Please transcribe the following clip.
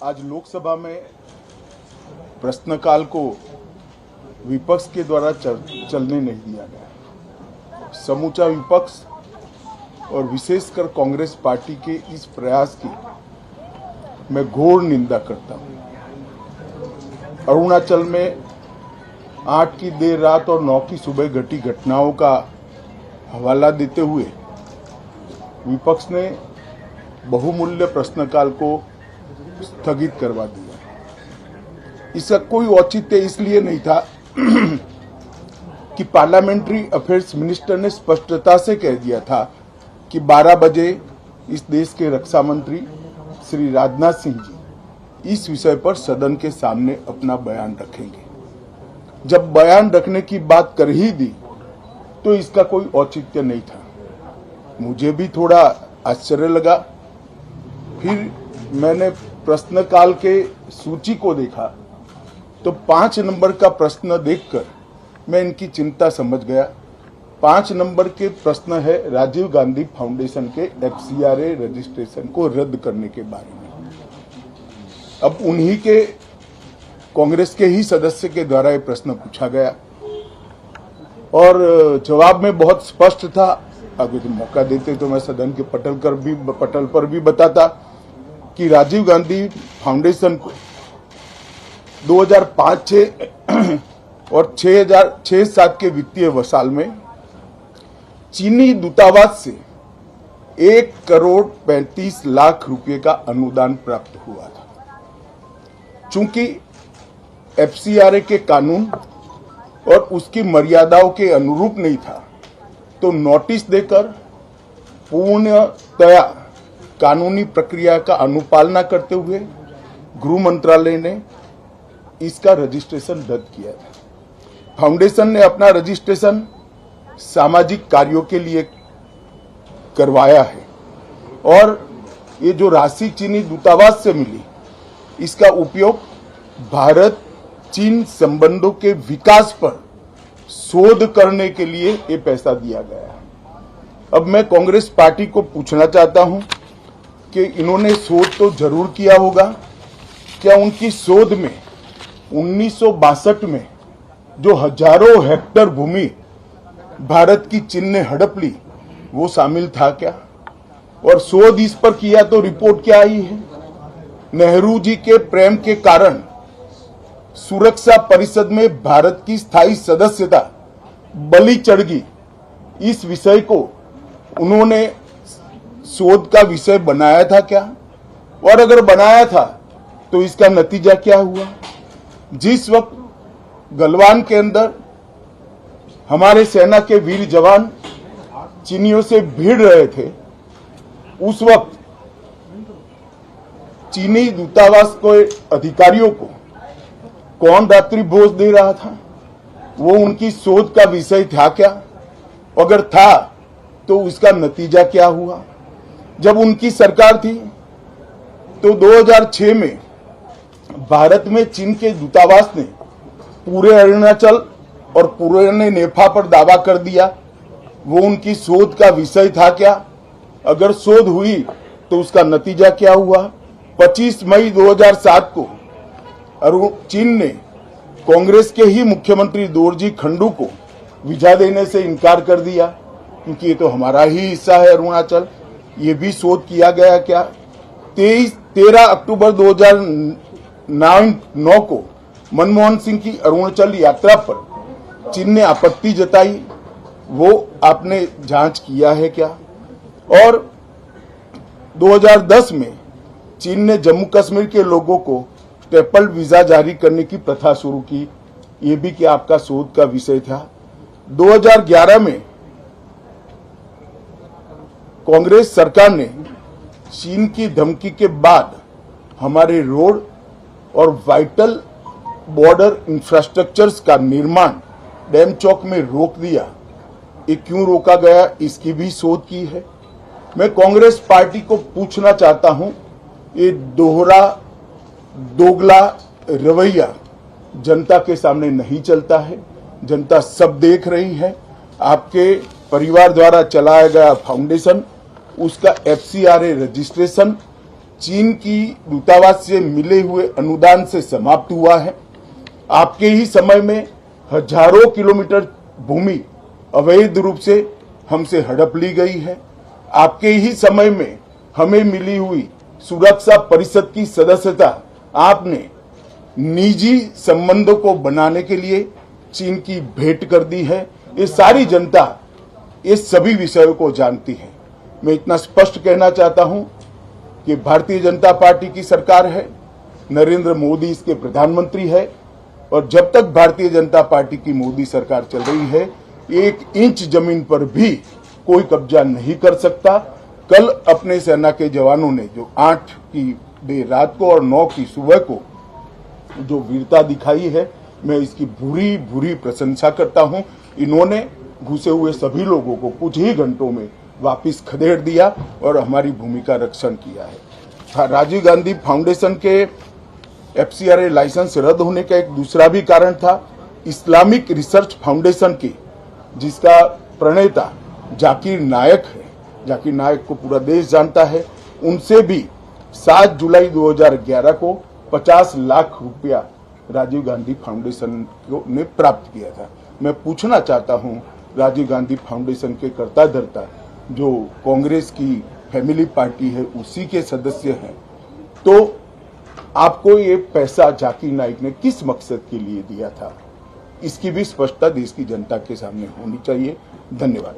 आज लोकसभा में प्रश्नकाल को विपक्ष के द्वारा चलने नहीं दिया गया। समूचा विपक्ष और विशेषकर कांग्रेस पार्टी के इस प्रयास की मैं घोर निंदा करता हूं। अरुणाचल में 8 की देर रात और 9 की सुबह घटी घटनाओं का हवाला देते हुए विपक्ष ने बहुमूल्य प्रश्नकाल को स्थगित करवा दिया। इसका कोई औचित्य इसलिए नहीं था कि पार्लियामेंट्री अफेयर्स मिनिस्टर ने स्पष्टता से कह दिया था कि 12 बजे इस देश के रक्षा मंत्री श्री राजनाथ सिंह जी इस विषय पर सदन के सामने अपना बयान रखेंगे। जब बयान रखने की बात कर ही दी तो इसका कोई औचित्य नहीं था। मुझे भी थोड़ा आश्चर्य लगा। फिर मैंने प्रश्नकाल के सूची को देखा तो 5 नंबर का प्रश्न देखकर मैं इनकी चिंता समझ गया। 5 नंबर के प्रश्न है राजीव गांधी फाउंडेशन के FCRA रजिस्ट्रेशन को रद्द करने के बारे में। अब उन्हीं के कांग्रेस के ही सदस्य के द्वारा ये प्रश्न पूछा गया और जवाब में बहुत स्पष्ट था। अगर तो मौका देते तो मैं सदन के पटल पर भी बताता कि राजीव गांधी फाउंडेशन को 2005-6 और 2006-07 के वित्तीय वर्ष में चीनी दूतावास से 1,35,00,000 रुपए का अनुदान प्राप्त हुआ था। चूंकि FCRA के कानून और उसकी मर्यादाओं के अनुरूप नहीं था तो नोटिस देकर पूर्णतया कानूनी प्रक्रिया का अनुपालना करते हुए गृह मंत्रालय ने इसका रजिस्ट्रेशन रद्द किया था। फाउंडेशन ने अपना रजिस्ट्रेशन सामाजिक कार्यों के लिए करवाया है और ये जो राशि चीनी दूतावास से मिली इसका उपयोग भारत चीन संबंधों के विकास पर शोध करने के लिए ये पैसा दिया गया है। अब मैं कांग्रेस पार्टी को पूछना चाहता हूं कि इन्होंने शोध तो जरूर किया होगा। क्या उनकी शोध में 1962 में जो हजारों हेक्टेयर भूमि भारत की चीन ने हड़प ली वो शामिल था क्या? और शोध इस पर किया तो रिपोर्ट क्या आई है? नेहरू जी के प्रेम के कारण सुरक्षा परिषद में भारत की स्थायी सदस्यता बलि चढ़ गई। इस विषय को उन्होंने शोध का विषय बनाया था क्या? और अगर बनाया था तो इसका नतीजा क्या हुआ? जिस वक्त गलवान के अंदर हमारे सेना के वीर जवान चीनियों से भिड़ रहे थे उस वक्त चीनी दूतावास के अधिकारियों को कौन रात्रि भोज दे रहा था? वो उनकी शोध का विषय था क्या? अगर था तो उसका नतीजा क्या हुआ? जब उनकी सरकार थी तो 2006 में भारत में चीन के दूतावास ने पूरे अरुणाचल और पूरे नेफा पर दावा कर दिया। वो उनकी शोध का विषय था क्या? अगर शोध हुई तो उसका नतीजा क्या हुआ? 25 मई 2007 को चीन ने कांग्रेस के ही मुख्यमंत्री दोरजी खंडू को वीजा देने से इनकार कर दिया क्योंकि ये तो हमारा ही हिस्सा है अरुणाचल। ये भी शोध किया गया क्या? 13 अक्टूबर 2009 को मनमोहन सिंह की अरुणाचल यात्रा पर चीन ने आपत्ति जताई, वो आपने जांच किया है क्या? और 2010 में चीन ने जम्मू कश्मीर के लोगों को ट्रिपल वीजा जारी करने की प्रथा शुरू की, ये भी क्या आपका शोध का विषय था? 2011 में कांग्रेस सरकार ने चीन की धमकी के बाद हमारे रोड और वाइटल बॉर्डर इंफ्रास्ट्रक्चर्स का निर्माण डैम चौक में रोक दिया। ये क्यों रोका गया इसकी भी शोध की है। मैं कांग्रेस पार्टी को पूछना चाहता हूं, ये दोगला रवैया जनता के सामने नहीं चलता है। जनता सब देख रही है। आपके परिवार द्वारा चलाया गया फाउंडेशन उसका FCRA रजिस्ट्रेशन चीन की दूतावास से मिले हुए अनुदान से समाप्त हुआ है। आपके ही समय में हजारों किलोमीटर भूमि अवैध रूप से हमसे हड़प ली गई है। आपके ही समय में हमें मिली हुई सुरक्षा परिषद की सदस्यता आपने निजी संबंधों को बनाने के लिए चीन की भेंट कर दी है। ये सारी जनता इस सभी विषयों को जानती है। मैं इतना स्पष्ट कहना चाहता हूं कि भारतीय जनता पार्टी की सरकार है, नरेंद्र मोदी इसके प्रधानमंत्री है, और जब तक भारतीय जनता पार्टी की मोदी सरकार चल रही है, 1 इंच जमीन पर भी कोई कब्जा नहीं कर सकता। कल अपने सेना के जवानों ने जो 8 की देर रात को और 9 की सुबह को जो वीरता दिखाई है, मैं इसकी भूरी भूरी प्रशंसा करता हूं। इन्होंने घुसे हुए सभी लोगों को कुछ ही घंटों में वापस खदेड़ दिया और हमारी भूमि का रक्षण किया है। राजीव गांधी फाउंडेशन के FCRA लाइसेंस रद्द होने का एक दूसरा भी कारण था। इस्लामिक रिसर्च फाउंडेशन की, जिसका प्रणेता जाकिर नायक है, जाकिर नायक को पूरा देश जानता है, उनसे भी 7 जुलाई 2011 को 50 लाख रुपया राजीव गांधी फाउंडेशन ने प्राप्त किया था। मैं पूछना चाहता हूं, राजीव गांधी फाउंडेशन के कर्ता धर्ता जो कांग्रेस की फैमिली पार्टी है, उसी के सदस्य हैं, तो आपको ये पैसा जाकिर नाइक ने किस मकसद के लिए दिया था, इसकी भी स्पष्टता देश की जनता के सामने होनी चाहिए। धन्यवाद।